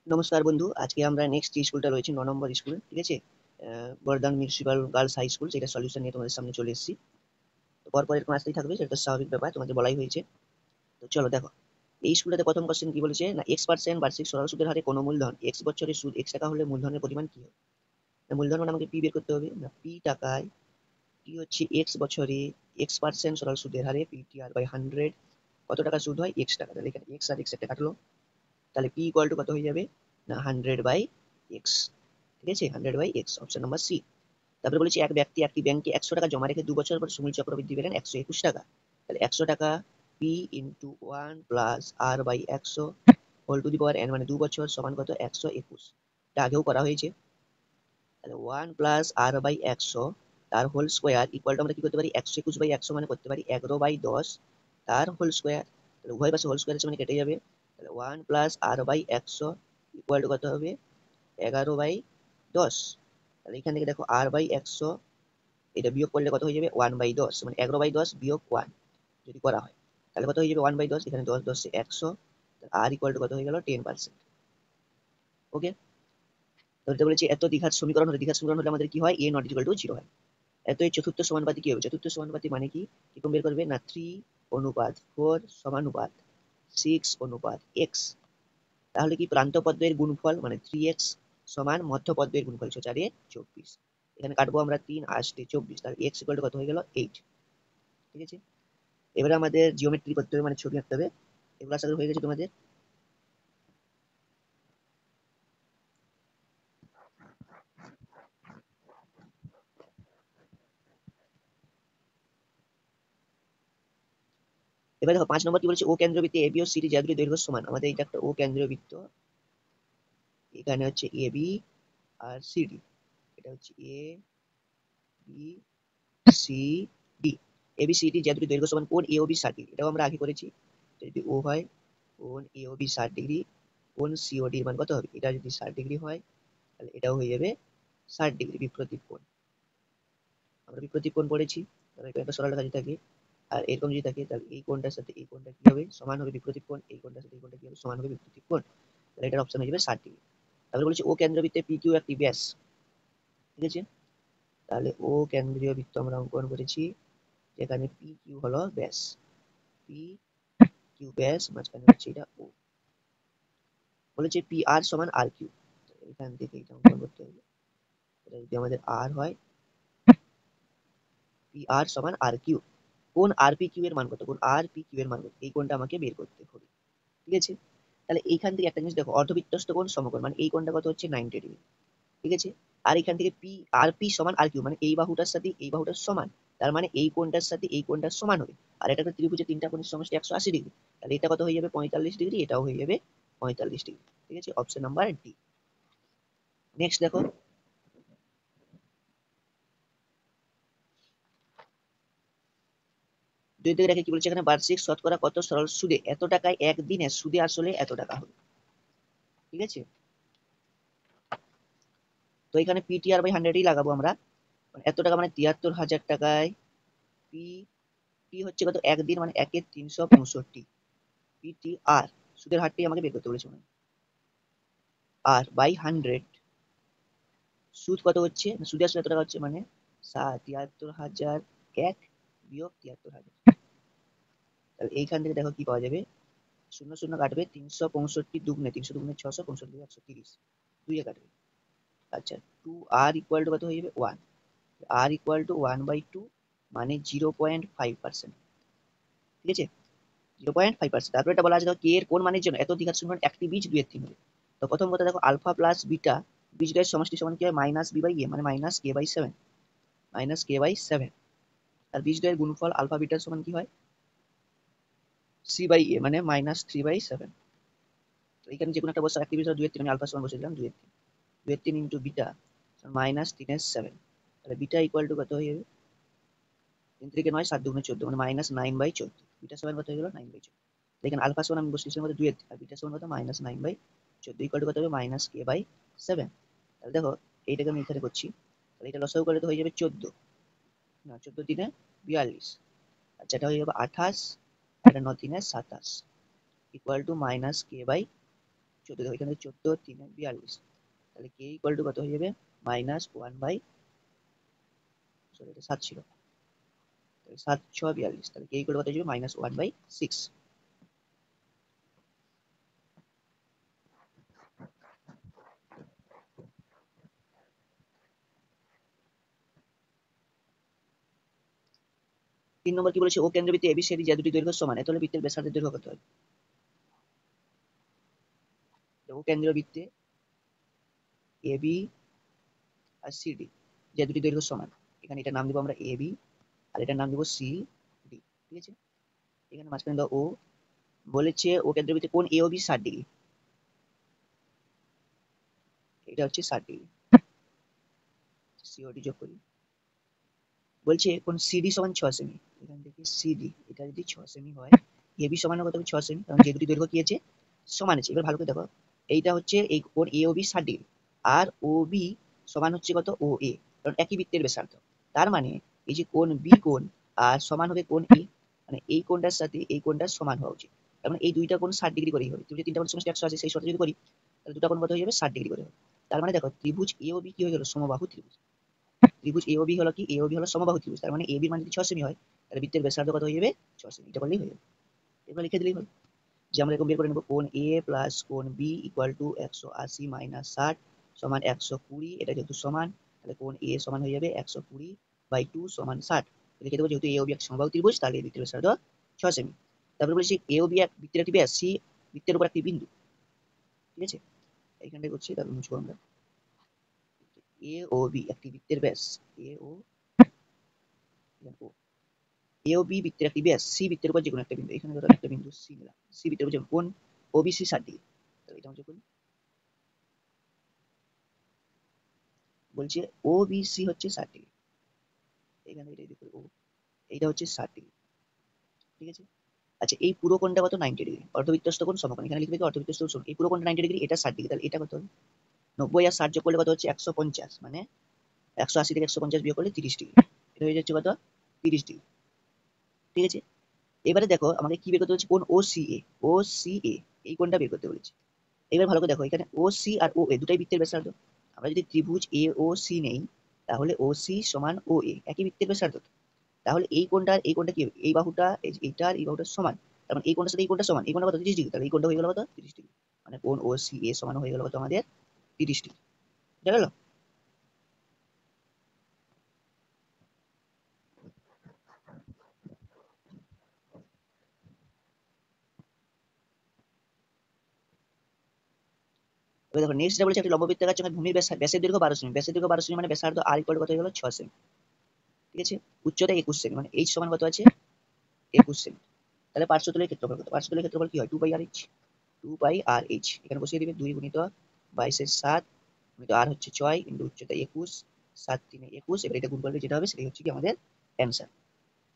নমস্কার বন্ধু, আজকে আমরা নেক্সট যে স্কুলটা রয়েছে 9 নম্বর স্কুল, ঠিক আছে। Bardhaman municipal girls high school, যেটা সলিউশন নিয়ে তোমাদের সামনে চলে এসেছি। তো পরপর এরকম আসতেই থাকবে, সেটা তো স্বাভাবিক ব্যাপার, তোমাদের বলাই হয়েছে। তো চলো দেখো, এই স্কুলটাতে প্রথম কোশ্চেন কি বলেছে না, X% বার্ষিক সরল সুদের হারে কোনো মূলধন X বছরের সুদ X টাকা হলে মূলধনের পরিমাণ কি হবে। না, মূলধন মানে আমাকে পি বের করতে হবে, না পি টাকায়, পি হচ্ছে X বছরে, X% সরল সুদের হারে PTR/100 কত টাকা সুদ হয় X টাকা। তাহলে এখানে X আর X একটা কাটলো, তাহলে পি ইকুয়াল টু কত হয়ে যাবে না 100/X, ঠিক আছে। 100/X, option number C. তারপরে বলেছি এক ব্যক্তি একটি ব্যাংকে 100 টাকা জমা রেখে 2 বছর পর সুমিল চক্রবৃদ্ধি পেলেন 121 টাকা। তাহলে 100 টাকা P into 1 + R/100 whole to the power n, মানে 2 বছর সমান কত 121। এটা আগেও করা হয়েছে। তাহলে 1 + R/100 তার হোল স্কোয়ার ইকুয়াল টু আমরা কি করতে পারি 121/100 মানে করতে পারি 11/10 তার হোল স্কোয়ার। তাহলে উভয় পাশে হোল স্কোয়ার আছে মানে কেটে যাবে। তাহলে 1 + R/100 ইকুয়াল টু কত হবে 11/10। তাহলে এখান থেকে দেখো R/100 এটা বিয়োগ করলে কত হয়ে যাবে 1/10, মানে 11/10 বিয়োগ 1 যদি করা হয় তাহলে কত হয়ে যাবে 1/10, এখানে 10 10 100, আর ইকুয়াল টু কত হয়ে গেল 10%। ওকে, তো এটা বলেছি এত দ্বিঘাত সমীকরণ হলে, দ্বিঘাত সমীকরণ হলে আমাদের কি হয়, a নট ইকুয়াল টু 0 হয়। এত এই চতুর্থ সমানুপাতি কি হবে, চতুর্থ সমানুপাতি মানে কি কিরকম বের করবে না 3:4 সমানুপাত 6:x। তাহলে কি প্রান্ত পদ্মের গুণফল মানে 3x সমান মধ্যপদ্মের গুণফল 4 4 24। এখানে কাটবো আমরা 3 8 24, তাহলে x ইকুয়াল টু কত হয়ে গেল 8, ঠিক আছে। এবারে আমাদের জিওমেট্রি করতে হবে, মানে ছবি আঁকতে হবে। এগুলো আশা করি হয়ে গেছে তোমাদের। এবার দেখো 5 নম্বর কি বলছে, ও কেন্দ্রবৃত্তে এবি ও সিডি যা দুটি দৈর্ঘ্য সমান। আমাদের এটা একটা ও কেন্দ্রবৃত্ত, এখানে হচ্ছে এবি আর সিডি, এটা হচ্ছে A B C D. AB CD যা দুটি দৈর্ঘ্য সমান, কোণ এ ও বি 60 ডিগ্রি, এটাও আমরা আগে করেছি। যদি ও হয়, কোণ এ ও বি 60 ডিগ্রি, কোণ সিওডি এর মান কত হবে, এটা যদি 60 ডিগ্রি হয় তাহলে এটাও হয়ে যাবে 60 ডিগ্রি, বিপরীত কোণ। আমরা বিপরীত কোণ পড়েছি। তাহলে এটা একটা সরলরেখা যদি থাকে আর এরকম যদি থাকে, তাহলে এই কোণটার সাথে এই কোণটা কি হবে সমান হবে বিপরীত কোণ, এই কোণটার সাথে এই কোণটা কি হবে সমান হবে বিপরীত কোণ। তাহলে এটার অপশন হয়ে যাবে 60 ডিগ্রি। তাহলে বলেছি ও কেন্দ্রবৃত্তে পি কিউ একটি ব্যাস, ঠিক আছে। তাহলে ও কেন্দ্রীয় বৃত্ত আমরা অঙ্কন করেছি, যেখানে পি কিউ হলো ব্যাস, পি কিউ ব্যাস, মাঝখানে হচ্ছে এটা ও। বলেছে পি আর সমান আর কিউ, এখান থেকে এটা অঙ্কন করতে হবে। এটা যদি আমাদের আর হয়, পি আর সমান আর কিউ, কোন আর পি কিউ এর মান কত, কোন আর পি কিউ এর মান কত, এই কোণটা আমাকে বের করতে হবে, ঠিক আছে। তাহলে এইখান থেকে একটা জিনিস দেখো, অর্ধবৃত্তস্থ কোণ সমকোণ, মানে এই কোণটা কত হচ্ছে 90 ডিগ্রি, ঠিক আছে। আর এখান থেকে পি আর পি সমান আর কিউ, মানে এই বাহুটার সাথে এই বাহুটার সমান, তার মানে এই কোণটার সাথে এই কোণটার সমান হবে। আর এটা একটা ত্রিভুজের তিনটা কোণের সমষ্টি 180 ডিগ্রি, তাহলে এটা কত হয়ে যাবে 45 ডিগ্রি, এটাও হয়ে যাবে 45 ডিগ্রি, ঠিক আছে। Option number D. নেক্সট দেখো, দুই দিকে রেখে কি বলছে এখানে, বার্ষিক শতকরা কত সরল সুদে এত টাকায় একদিনে সুদে আসলে এত টাকা হবে, ঠিক আছে। তো এখানে PTR/100ই লাগাবো আমরা। এত টাকা মানে 73,000 টাকায় পি, পি হচ্ছে কত একদিন, মানে 1/365, PTR সুদের হারটি আমাকে বের করতে বলেছে, মানে R/100 সুদ কত হচ্ছে না, সুদে আসলে এত টাকা হচ্ছে, মানে 73,000 এক বিয়োগ 73,000। তাহলে এইখান থেকে দেখো কি পাওয়া যাবে, শূন্য শূন্য কাটবে, 365 দুগুণে 300 দুগুণে 600, 65 130, দুইয়ে কাটবে। আচ্ছা, 2R = কত হয়ে যাবে 1, R = 1/2, মানে 0.5%, ঠিক আছে। 0.5%। তারপরে এটা বলা আছে কে এর কোন মানের জন্য এত দ্বিঘাত সমীকরণ একটি বীজ দুই এর তিন হবে। তো প্রথম কথা দেখো, আলফা প্লাস বিটা বীজদ্বয়ের সমষ্টি সমান কি হয় -b/a, মানে -k/7, -k/7। আর বীজদ্বয়ের গুণফল আলফা বিটার সমান কি হয় c/a, মানে -3/7। তো এখানে যে কোনো একটা বসে একটি বীজ দুই এর তিন, আমি আলফা সমান বসে দিলাম 2 এর 3, 2 এর 3 ইন্টু বিটা -3/7। তাহলে বিটা ইকুয়াল টু কত হয়ে যাবে, 3 থেকে 9 7 দুগুণে 14, মানে -9/14। বিটা সমান কত হয়ে গেল 9/14। দেখেন আলফা সমান আমি বসিয়েছিলাম কত 2 এর 3, আর বিটা সমান কত -9/14 ইকুয়াল টু কত হবে -k/7। তাহলে দেখো এইটাকে আমি এখানে করছি, তাহলে এটা লসাগু করলে তো হয়ে যাবে 14, না 14 3 42, আচ্ছা এটা হয়ে যাবে 28, আর এটা 9 3 27 ইকুয়াল টু -k/7। 14, দেখো এখানে 14 3 42, তাহলে কে ইকুয়াল টু কত হয়ে যাবে -1 বাই, সরি এটা 7 ছিল, তাহলে 7 6 42, তাহলে কে ইকুয়াল টু কত হয়ে যাবে -1/6। 3 নম্বর কি বলেছে, ও কেন্দ্রবৃত্তে এবিসিডি যে দুটি দৈর্ঘ্য সমান, তাহলে বৃত্তের ব্যাসার্ধের দৈর্ঘ্য কত হবে? ও কেন্দ্রবৃত্তে এবি আর সিডি যে দুটি দৈর্ঘ্য সমান, এখানে এটা নাম দিব আমরা এবি আর এটার নাম দিব সি ডি, ঠিক আছে। এখানে মাঝখানে দাও ও, বলেছে ও কেন্দ্রবৃত্তে কোণ এ ও বি 60 ডিগ্রি, এটা হচ্ছে 60 ডিগ্রি, সিওডি যোগ করি। বলছে কোণ সিডি সমান 6 সেমি, এখান থেকে সিডি এটা যদি 6 সেমি হয়, এবি সমান কত হবে 6 সেমি, কারণ যে দুটি দৈর্ঘ্য কি আছে সমান আছে। এবার ভালো করে দেখো, এইটা হচ্ছে এই কোণ এ ও বি 60 ডিগ্রি, আর ও বি সমান হচ্ছে কত ও এ, কারণ একই বৃত্তের ব্যাসার্ধ। তার মানে এই যে কোণ বি কোণ আর সমান হবে কোণ এ, মানে এই কোণটার সাথে এই কোণটার সমান হওয়া উচিত। তার মানে এই দুইটা কোণ 60 ডিগ্রি করেই হবে। তুমি যে তিনটা কোণ সমষ্টি 100 আছে সেই শর্তে যদি করি, তাহলে দুটো কোণ কত হয়ে যাবে 60 ডিগ্রি করে হবে। তার মানে দেখো ত্রিভুজ এ ও বি কি হয়ে গেল সমবাহু ত্রিভুজ। ত্রিভুজ এ ও বি হলো কি, এ ও বি হলো সমবাহু ত্রিভুজ, তার মানে এ বি মান যদি 6 সেমি হয়, তাহলে বৃত্তের ব্যাসার্ধ কত হয়ে যাবে 6 সেমি, এটা করলেই হয়ে যাবে। এবার লিখে দিলেই হলো যে আমরা এরকম বের করে নেব কোণ এ প্লাস কোণ বি ইকুয়াল টু 180 মাইনাস 60 সমান 120, এটা যেহেতু সমান, তাহলে কোণ এ সমান হয়ে যাবে 120/2 সমান 60, লিখে দেবো যেহেতু এ ও বি এক সমবাহু ত্রিভুজ, তাহলে এই বৃত্তের ব্যাসার্ধ 6 সেমি। তারপরে বলেছি এ ও বি এক বৃত্তের একটি ব্যাস, সি বৃত্তের উপর একটি বিন্দু, ঠিক আছে। এইখানটায় করছি, তারপর মুছবো আমরা। এ ও বি একটি বৃত্তের ব্যাস, এ ও এ ও বি বৃত্তের একটি ব্যাস, সি বৃত্তের উপর যে কোনো একটা বিন্দু, এখানে ধরো একটা বিন্দু সি নিলাম, সি বৃত্তের উপর কোণ ওবিসি 60 ডিগ্রি, তাহলে এটা হচ্ছে কোণ, বলছে ও বি সি হচ্ছে 60 ডিগ্রি, এখানে এটা দেখো ও, এইটা হচ্ছে 60 ডিগ্রি, ঠিক আছে। আচ্ছা এই পুরো কোণটা কত 90 ডিগ্রি, অর্ধবৃত্তস্থ কোণ সমকোণ, এখানে লিখবে কি অর্ধবৃত্তস্থ কোণ, এই পুরো কোণটা 90 ডিগ্রি, এটা 60 ডিগ্রি, তাহলে এটা কত হবে 90 আর 60 যোগ করলে কত হচ্ছে 150, মানে 180 থেকে 150 বিয়োগ করলে 30 ডিগ্রি, এটা হয়ে যাচ্ছে কত 30 ডিগ্রি, ঠিক আছে। এবারে দেখো আমাকে কি বের করতে হচ্ছে, কোণ ও সি এ, ও সি এ এই কোণটা বের করতে বলেছে। এবার ভালো করে দেখো, এখানে ও সি আর ও এ দুটাই বৃত্তের ব্যাসার্ধ, আমরা যদি ত্রিভুজ এ ও সি নেই, তাহলে ও সি সমান ও এ একই বৃত্তের ব্যাসার্ধ, তাহলে এই কোণটার এই কোণটা কি হবে, এই বাহুটা এইটার এই বাহুটা সমান, তার মানে এই কোণটার সাথে এই কোণটা সমান, এই কোণটা কত 30 ডিগ্রি, তাহলে এই কোণটা হয়ে গেল কত 30 ডিগ্রি, মানে কোণ ও সি এ সমান হয়ে গেল কত আমাদের 30 ডিগ্রি, বুঝা গেল। এবার দেখো নেক্সট যেটা বলেছে, একটি লম্ববৃত্তাকার চোঙের ভূমির ব্যাসের দৈর্ঘ্য 12 সেমি, ব্যাসের দৈর্ঘ্য 12 সেমি মানে ব্যাসার্ধ আর ইকুয়াল কত হয়ে গেল 6 সেমি, ঠিক আছে। উচ্চতা 21 সেমি, মানে এইচ সমান কত আছে 21 সেমি, তাহলে পার্শ্বতলের ক্ষেত্রফল কত, পার্শ্বতলের ক্ষেত্রফল কি হয় 2 পাই আর এইচ, 2 পাই আর এইচ, এখানে বসিয়ে দিবে 2 গুণিত 22 এর 7 গুণিত আর হচ্ছে 6 ইন্টু উচ্চতা 21, 7 3 21, এবার এটা গুণ করলে যেটা হবে সেটাই হচ্ছে কি আমাদের অ্যান্সার।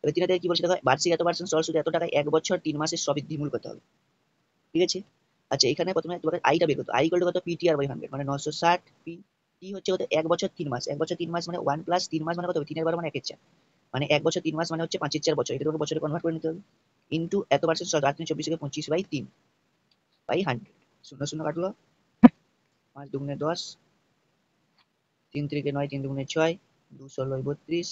এবার 3 থেকে কি বলছে দেখো, বার্ষিক এত পার্সেন্ট সরল সুদ এত টাকায় 1 বছর 3 মাসের সবৃদ্ধিমূল কত হবে, ঠিক আছে। আচ্ছা এখানে প্রথমে তোমাদের আইটা বের করতে, আই ইকুয়াল টু কত পিটি আর বাই 100, মানে 960 পি, টি হচ্ছে কত 1 বছর 3 মাস, 1 বছর 3 মাস মানে 1 প্লাস 3 মাস মানে কত হবে 3 এর 12 মানে 1 এর 4, মানে 1 বছর 3 মাস মানে হচ্ছে 5 এর 4 বছর, এটা তোমাকে বছরে কনভার্ট করে নিতে হবে, ইনটু এত পার্সেন্ট সরল 8 24 থেকে 25/3 বাই 100, শূন্য শূন্য কাটলো, 5 দুগুণে 10, 3 3 9, 3 দুগুণে 6, 2 16 32,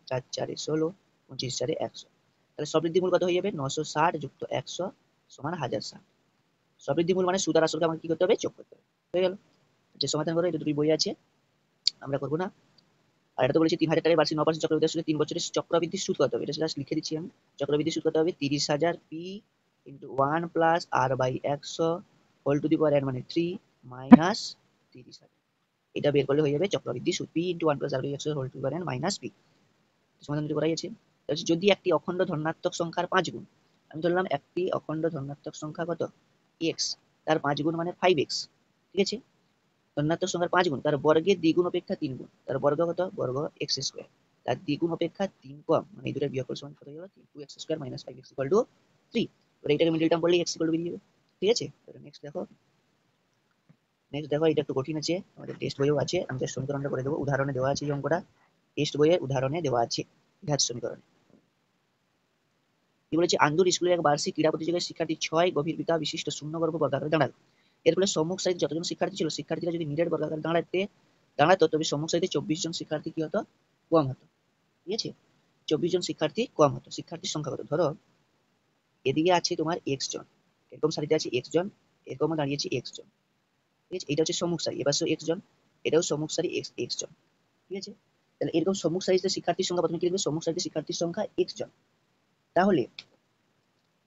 4 4 16, 25 4 100, তাহলে সবৃদ্ধিমূল কত হয়ে যাবে 960 যুক্ত 100 সমান 1060, সবৃদ্ধিমূল মানে সুদ আর আসলকে আমাকে কি করতে হবে যোগ করতে হবে, হয়ে গেল। যে সমাধান করো, এটা দুটি বই আছে আমরা করবো না। আর এটা তো বলেছি 3000 টাকায় বার্ষিক 9% চক্রবৃদ্ধি সুদে 3 বছরের চক্রবৃদ্ধি সুদ কত হবে, এটা জাস্ট লিখে দিচ্ছি আমি, চক্রবৃদ্ধি সুদ কত হবে 30,000 P into 1 plus R by 100 whole to the power n মানে 3 মাইনাস 30,000, এটা বের করলে হয়ে যাবে চক্রবৃদ্ধি সুদ P into 1 plus R by 100 whole to the power n minus P. সমাধান যদি করাই আছে, যদি একটি অখণ্ড ধনাত্মক সংখ্যার 5 গুণ, আমি ধরলাম একটি অখণ্ড ধনাত্মক সংখ্যা কত x, তার 5 গুণ মানে 5x, ঠিক আছে। ধনাত্মক সংখ্যার 5 গুণ, তার বর্গের দ্বিগুণ অপেক্ষা 3 গুণ, তার বর্গ কত বর্গ এক্স স্কোয়ার, তার দ্বিগুণ অপেক্ষা 3 কম, মানে এই দুটোর বিয়োগফল সমান কত হলো 2x square minus 5x equal to 3, এবার এটাকে মিডল টার্ম করলে x ইকুয়াল টু বেরিয়ে যাবে, ঠিক আছে। নেক্সট দেখো, নেক্সট দেখো এটা একটু কঠিন আছে, আমাদের টেস্ট বইও আছে, আমি জাস্ট সমীকরণটা করে দেবো, উদাহরণে দেওয়া আছে এই অঙ্কটা, টেস্ট বইয়ে উদাহরণে দেওয়া আছে ঘাত সমীকরণে। কি বলেছে, আন্দুর স্কুলের এক বার্ষিক ক্রীড়া প্রতিযোগিতায় শিক্ষার্থী 6 গভীর পিতা বিশিষ্ট শূন্যগর্ভ বর্গাকারে দাঁড়ালো, এর ফলে সম্মুখ সারিতে যতজন শিক্ষার্থী ছিল শিক্ষার্থীরা যদি নিরেট বর্গাকারে দাঁড়াতো তবে সম্মুখ সারিতে 24 জন শিক্ষার্থী কি হতো, কম হতো। ঠিক আছে, 24 জন শিক্ষার্থী কম হতো। শিক্ষার্থীর সংখ্যা কত, ধরো এদিকে আছে তোমার এক্স জন, এরকম সারিতে আছে এক্স জন, এরকমও দাঁড়িয়েছে এক্স জন। ঠিক আছে, এটা হচ্ছে সম্মুখ সারি, এবার এক্স জন, এটাও সম্মুখ সারি এক্স এক্স জন। ঠিক আছে, তাহলে এরকম সম্মুখ সারিতে শিক্ষার্থীর সংখ্যা প্রথমে কি লিখবে, সম্মুখ সারিতে শিক্ষার্থীর সংখ্যা এক্স জন। তাহলে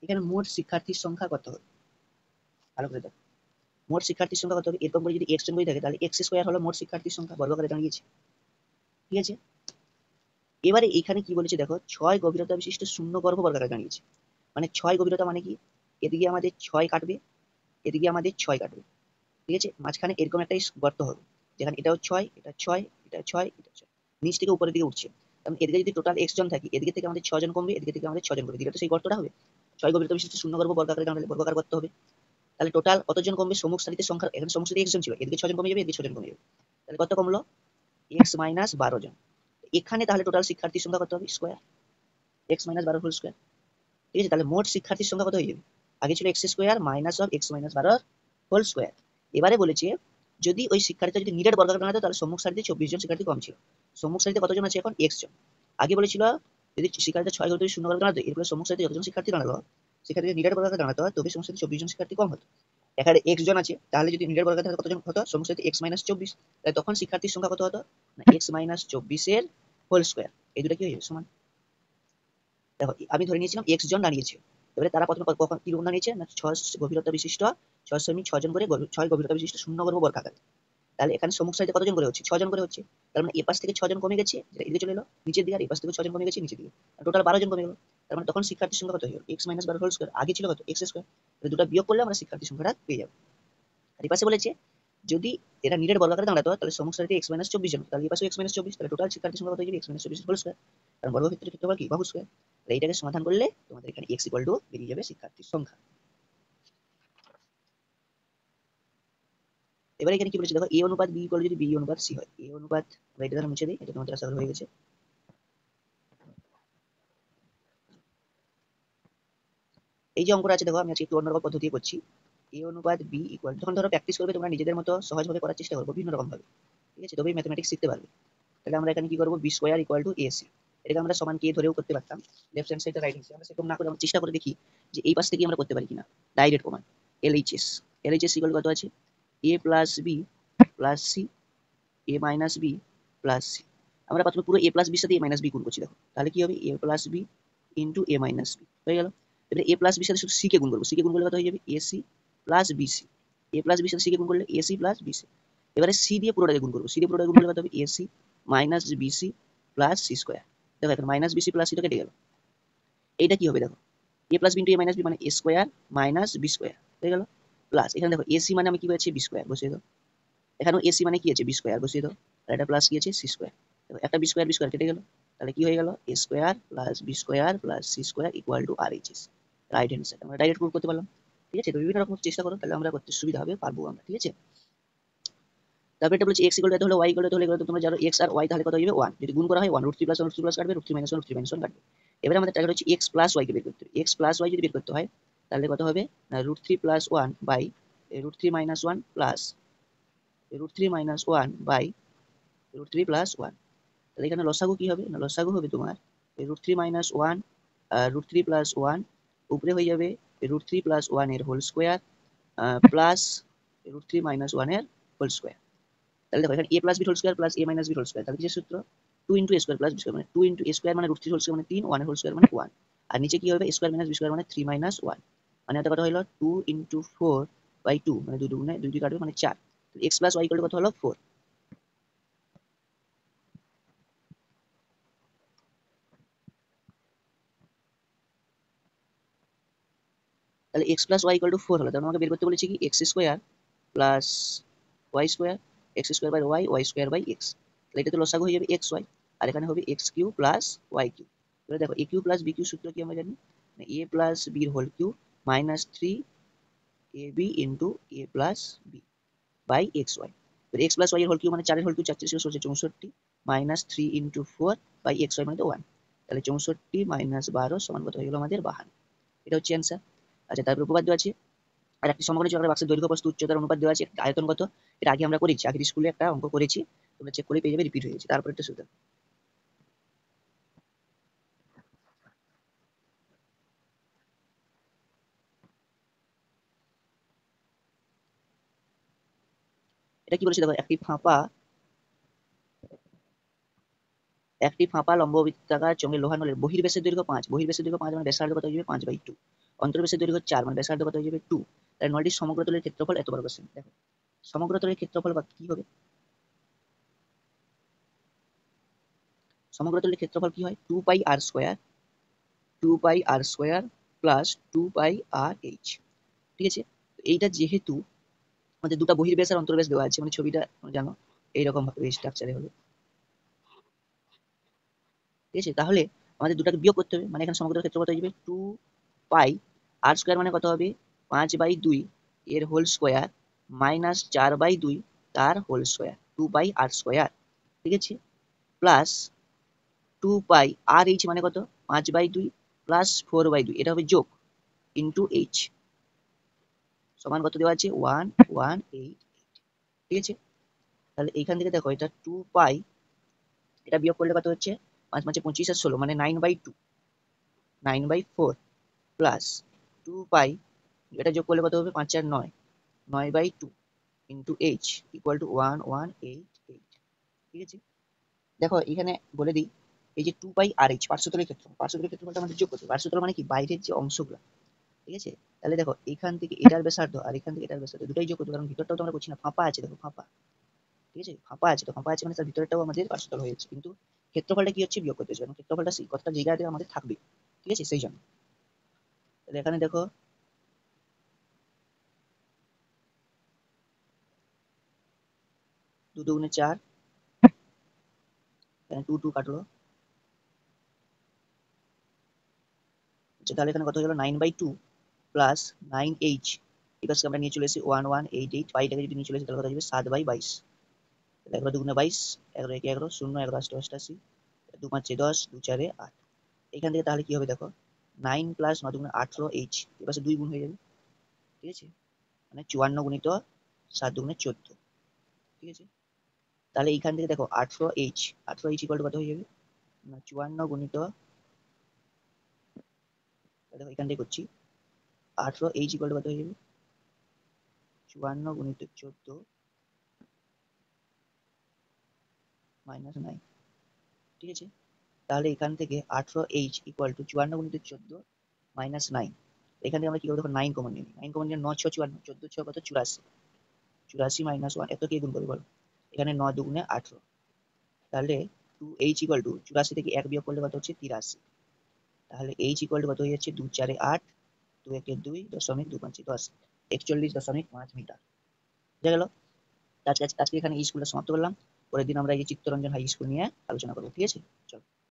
এখানে মোট শিক্ষার্থীর সংখ্যা কত হবে, ভালো করে দেখো, মোট শিক্ষার্থীর সংখ্যা কত হবে, এরকম করে যদি এক্স জন বই থাকে তাহলে এক্স স্কোয়ার হলো মোট শিক্ষার্থীর সংখ্যা, বর্গাকারে দাঁড়িয়েছে। ঠিক আছে, এবারে এখানে কি বলেছে দেখো, 6 গভীরতা বিশিষ্ট শূন্য গর্ভ বর্গাকারে দাঁড়িয়েছে। মানে 6 গভীরতা মানে কি, এদিকে আমাদের 6 কাটবে, এদিকে আমাদের 6 কাটবে। ঠিক আছে, মাঝখানে এরকম একটা গর্ত হবে, যেখানে এটাও 6, এটা 6, এটা 6, এটা 6, নিচ থেকে উপরের দিকে উঠছে। কারণ এদিকে যদি টোটাল এক্স জন থাকে, এদিকে থেকে আমাদের 6 জন কমবে, এদিকে থেকে আমাদের 6 জন কমবে, দিলে তো সেই গর্তটা হবে। 6 গভীরতা বিশিষ্ট শূন্য গর্ভ বর্গাকারে দাঁড়ালে বর্গাকার করতে হবে। তাহলে টোটাল কতজন কমবে, সম্মুখ সারিতে সংখ্যা, এখানে সম্মুখ সারিতে এক্স জন ছিল, এদিকে 6 জন কমে যাবে, এদিকে 6 জন কমে যাবে, তাহলে কত কমলো, এক্স মাইনাস 12 জন। এখানে তাহলে টোটাল শিক্ষার্থীর সংখ্যা কত হবে, square, X minus 12 whole square. ঠিক আছে, তাহলে মোট শিক্ষার্থীর সংখ্যা কত হয়ে যাবে, আগে ছিল X square minus of X minus 12 whole square. এবারে বলেছে যদি ওই শিক্ষার্থীটা যদি নিরেট বর্গাকার বানাতো তাহলে সম্মুখ সারিতে 24 জন শিক্ষার্থী কম ছিল। সম্মুখ সারিতে কতজন আছে এখন, এক্স জন। আগে বলেছিল যদি শিক্ষার্থীটা 6 ঘর শূন্য বর্গাকার দাঁড়াতো, এরপরে সম্মুখ সারিতে যতজন শিক্ষার্থী দাঁড়ালো শিক্ষার্থী নিরেট বর্গাকার দাঁড়াতো তবে সম্মুখ সারিতে 24 জন শিক্ষার্থী কম হতো। এখানে এক্স জন আছে, তাহলে যদি নিরেট বর্গাকার থাকে কতজন হতো, সম্মুখ সারিতে এক্স মাইনাস 24, তাহলে তখন শিক্ষার্থীর সংখ্যা কত হতো না, এক্স মাইনাস 24 এর হোল স্কোয়ার। এই দুটো কি হয়ে যাবে সমান। দেখো আমি ধরে নিয়েছিলাম এক্স জন দাঁড়িয়েছে, এবারে তারা প্রথমে কখন কিরকম দাঁড়িয়েছে না, 6 গভীরতা বিশিষ্ট 6.6 জন করে 6 গভীরতা বিশিষ্ট শূন্য গর্ভ বর্গাকার। তাহলে এখানে সম্মুখ সারিতে কতজন করে হচ্ছে, 6 জন করে হচ্ছে। তার মানে এ পাশ থেকে 6 জন কমে গেছে, যেটা এদিকে চলে এলো নিচের দিকে, আর এ পাশ থেকে 6 জন কমে গেছে নিচের দিকে, টোটাল 12 জন কমে গেল। তার মানে তখন শিক্ষার্থীর সংখ্যা কত হলো, এক্স মাইনাস 12 হোল স্কোয়ার, আগে ছিল কত এক্স স্কোয়ার। তাহলে দুটো বিয়োগ করলে আমরা শিক্ষার্থীর সংখ্যাটা পেয়ে যাবো। আর এই পাশে বলেছে যদি এটা নিরেট বর্গাকারে দাঁড়াতো তাহলে সম্মুখ সারিতে এক্স মাইনাস 24 জন, তাহলে এই পাশে এক্স মাইনাস 24, তাহলে টোটাল শিক্ষার্থীর সংখ্যা কত হয়ে যাবে, এক্স মাইনাস 24 হোল স্কোয়ার। কারণ বর্গক্ষেত্রের ক্ষেত্রফল কি, বাহু স্কোয়ার। তাহলে এইটাকে সমাধান করলে তোমাদের এখানে এক্স ইকুয়াল টু বেরিয়ে যাবে শিক্ষার্থীর সংখ্যা। এবার এখানে কি বলেছে দেখো, এ অনুপাত বি ইকুয়াল যদি বি অনুপাত সি হয়, এ অনুপাত আমরা এটা দ্বারা মুছে দিই, এটা তোমাদের আশা করা হয়ে গেছে। এই যে অঙ্কটা আছে দেখো, আমি আজকে একটু অন্যরকম পদ্ধতি করছি। এ অনুপাত বি ইকুয়াল, যখন ধরো প্র্যাকটিস করবে তোমরা নিজেদের মতো সহজভাবে করার চেষ্টা করবো বিভিন্ন রকম ভাবে। ঠিক আছে, তবেই ম্যাথমেটিক্স শিখতে পারবে। তাহলে আমরা এখানে কি করবো, B square equal to AC, এটাকে আমরা সমান কে ধরেও করতে পারতাম, লেফট হ্যান্ড সাইডে রাইট হ্যান্ড সাইড, আমরা সেরকম না করে আমরা চেষ্টা করে দেখি যে এই পাশ থেকে আমরা করতে পারি কিনা, ডাইরেক্ট প্রমাণ। এলএইচএস, এলএইচএস ইকুয়াল কত আছে, এ প্লাস বি প্লাস সি, এ মাইনাস বি প্লাস সি। আমরা প্রথমে পুরো এ প্লাস বির সাথে এ মাইনাস বি গুণ করছি, দেখো তাহলে কি হবে, এ প্লাস বি ইন্টু এ মাইনাস বি হয়ে গেল। এবারে এ প্লাস বির সাথে শুধু সি কে গুণ করবো, সি কে গুণ করলে কত হয়ে যাবে, এসি প্লাস বিসি, এ প্লাস বির সাথে সি কে গুণ করলে এসি প্লাস বিসি। এবারে সি দিয়ে পুরোটাকে গুণ করবো, সি দিয়ে পুরোটাকে গুণ করলে কত হবে, AC minus BC plus C square. দেখো এখন মাইনাস বিসি প্লাস সিটা কেটে গেল, এইটা কি হবে দেখো, এ প্লাস বি ইন্টু এ মাইনাস বি মানে এ স্কোয়ার মাইনাস বি স্কোয়ার হয়ে গেল, প্লাস এখানে দেখো এসি মানে আমি কি পেয়েছি, বি স্কোয়ার বসিয়ে দাও, এখানেও এসি মানে কি আছে, বি স্কোয়ার বসিয়ে দাও, আর এটা প্লাস কি আছে, সি স্কোয়ার। একটা বি স্কোয়ার কেটে গেল, তাহলে কি হয়ে গেল, A square plus B square plus C square equal to R H S, right hand side আমরা ডাইরেক্ট প্রুভ করতে পারলাম। ঠিক আছে, তো বিভিন্ন রকম চেষ্টা করো, তাহলে আমরা করতে সুবিধা হবে, পারবো আমরা। ঠিক আছে, তারপর এটা বলছি এক্স ইকুয়াল টু হলো ওয়াই ইকুয়াল টু হলে তোমরা জানো এক্স আর ওয়াই তাহলে কত হয়ে যাবে 1, যদি গুণ করা হয় 1 √3 প্লাস 1 √3 প্লাস কাটবে, √3 মাইনাস 1 √3 মাইনাস 1 কাটবে। এবারে আমাদের টার্গেট হচ্ছে এক্স প্লাস ওয়াই কে বের করতে হবে, এক্স প্লাস ওয়াই যদি বের করতে হয় তাহলে কত হবে না, √3 plus 1 by √3 minus 1 plus √3 minus 1 by √3 plus 1। তাহলে এখানে লসাগু কি হবে না, লসাগু হবে তোমার √3 মাইনাস 1 √3 প্লাস 1 উপরে হয়ে যাবে √3 প্লাস 1 এর হোল স্কোয়ার প্লাস √3 মাইনাস 1 এর হোল স্কোয়ার। তাহলে দেখো এখানে a plus B whole square plus a minus B whole square, তাহলে কিসের সূত্র, 2 into a square plus B square, মানে 2 ইন্টু a স্কোয়ার মানে √3 হোল স্কোয়ার মানে 3, 1 এর হোল স্কোয়ার মানে 1, আর নিচে কি হবে, a square minus B square মানে 3 মাইনাস 1, মানে এটা কত হলো 2 ইন্টু 4 বাই 2, মানে 2 দুগুণে 2 দিয়ে কাটবে মানে 4। x plus y equal to কত হলো 4। তাহলে x plus y equal to 4 হলো, তাহলে আমাকে বের করতে বলেছি কি x square plus y square, x square by y square by x, তাহলে এটা তো লসাগু হয়ে যাবে x y, আর এখানে হবে x cube plus y cube. এবারে দেখো a cube plus b cube সূত্র কি আমরা জানি, a প্লাস b এর whole cube minus 3ab into a plus b by X Y. এবার x প্লাস y এর হোল কিউ মানে 4 এর whole cube 4 4 64 minus 3 into 4 by X Y মানে তো 1, তাহলে 64 মাইনাস 12 সমান কত হয়ে গেল আমাদের 52, এটা হচ্ছে অ্যান্সার। আচ্ছা তারপর উপপাদ্য আছে আর একটি সমগ্র চক্রের বাক্সের দৈর্ঘ্য প্রস্থ উচ্চতার অনুপাত দেওয়া আছে, আয়তন কত, এটা আগে আমরা করেছি, আগের স্কুলে একটা অঙ্ক করেছি, তোমরা চেক করে পেয়ে যাবে, রিপিট হয়ে গেছে। তারপর একটা সুবিধা, এটা কি বলেছে দেখো, একটি ফাঁপা লম্ববৃত্তাকার চোঙের লোহা নলের বহির্ব্যাসের দৈর্ঘ্য 5, বহির্ব্যাসের দৈর্ঘ্য 5 মানে ব্যাসার্ধ কত হয়ে যাবে 5/2, অন্তর্ব্যাসের দৈর্ঘ্য 4 মানে ব্যাসার্ধ কত হয়ে যাবে 2, তাই নলটির সমগ্র তলের ক্ষেত্রফল এত বর্গ সেমি। দেখো সমগ্র তলের ক্ষেত্রফল বা কি হবে, সমগ্র তলের ক্ষেত্রফল কি হয়, 2 পাই আর স্কোয়ার প্লাস 2 পাই আর এইচ, ঠিক আছে। তো এইটা যেহেতু আমাদের দুটো বহির্ব্যাস আর অন্তর্ব্যাস দেওয়া আছে, মানে ছবিটা তোমরা জানো এইরকম ভাবে স্ট্রাকচারে হবে, ঠিক আছে। তাহলে আমাদের দুটাকে বিয়োগ করতে হবে, মানে এখানে সমগ্র ক্ষেত্র কত হয়ে যাবে 2 পাই আর স্কোয়ার মানে কত হবে 5/2 এর হোল স্কোয়ার মাইনাস 4/2 তার হোল স্কোয়ার, 2 পাই আর স্কোয়ার, ঠিক আছে, প্লাস 2 পাই আর এইচ মানে কত 5/2 প্লাস 4/2, এটা হবে যোগ ইন্টু এইচ, সমান কত দেওয়া আছে 1188, ঠিক আছে। তাহলে এইখান থেকে দেখো এটা 2 পাই, এটা বিয়োগ করলে কত হচ্ছে 5 5 25 আর 16 মানে 9/4 প্লাস 2 পাই, এটা যোগ করলে কত হবে 5 আর 9, 9/2 ইন্টু এইচ ইকুয়াল টু 1188, ঠিক আছে। দেখো এখানে বলে দিই, এই যে 2 পাই আর এইচ পার্শ্বতলের ক্ষেত্রফলটা আমাদের যোগ করতে হবে। পার্শ্বতল মানে কি, বাইরের যে অংশগুলো, ঠিক আছে। তাহলে দেখো এখান থেকে এটার ব্যাসার্ধ আর এখান থেকে এটার ব্যাসার্ধ দুটাই যোগ করতে হবে, কারণ ভিতরটাও তো আমরা করছি না, ফাঁপা আছে, দেখো ফাঁপা, ঠিক আছে, ফাঁপা আছে, তো ফাঁপা আছে মানে তার ভিতরটাও আমাদের পার্শ্বতল হয়ে যাচ্ছে, কিন্তু ক্ষেত্রফলটা কি হচ্ছে বিয়োগ করতে হচ্ছে, কারণ ক্ষেত্রফলটা সেই কতটা জায়গাতে আমাদের থাকবে, ঠিক আছে, সেই জন্য। তাহলে এখানে দেখো 2 2 4, 2 2 কাটলো, আচ্ছা তাহলে এখানে কত হয়ে গেল 9/2 প্লাস 9h, ঠিক আছে, আমরা নিয়ে চলে এসেছি 1188, পাইটাকে যদি নিয়ে চলে এসেছি তাহলে কত আসবে 7/22, 11 2 22, 11 1 11, 0 11 8 88, 2 5 10, 2 4 8, এখান থেকে তাহলে কি হবে দেখো 9 প্লাস 9 2 18h, এপাশে 2 গুণ হয়ে যাবে, ঠিক আছে, মানে 54 গুণিত 7 2 14, ঠিক আছে। তাহলে এইখান থেকে দেখো 18h ইকুয়াল টু কত হয়ে যাবে না 54 গুণিত, দেখো এখান থেকে করছি 18h ইকুয়াল টু কত হয়ে যাবে 54 গুণিত 14 মাইনাস 9, ঠিক আছে। তাহলে এখান থেকে 18h ইকুয়াল টু 54 গুণিত 14 মাইনাস 9, এখান থেকে আমরা কি করবো দেখো 9 কমন নিই, 9 কমন নিয়ে 9 6 54, 14 6 কত 84, 84 মাইনাস 1, এত কে গুণ করবো বলো, এখানে 9 2 18, তাহলে 2h ইকুয়াল টু 84 থেকে 1 বিয়োগ করলে কত হচ্ছে 83, তাহলে h ইকুয়াল টু কত হয়ে যাচ্ছে 2 4 8, 2 1 2 .2 5 10, 41.5 মিটার, বুঝে গেল। আজকে এখানে এই স্কুলটা সমাপ্ত করলাম, পরের দিন আমরা এই যে চিত্তরঞ্জন হাই স্কুল নিয়ে আলোচনা করবো, ঠিক আছে, চলো।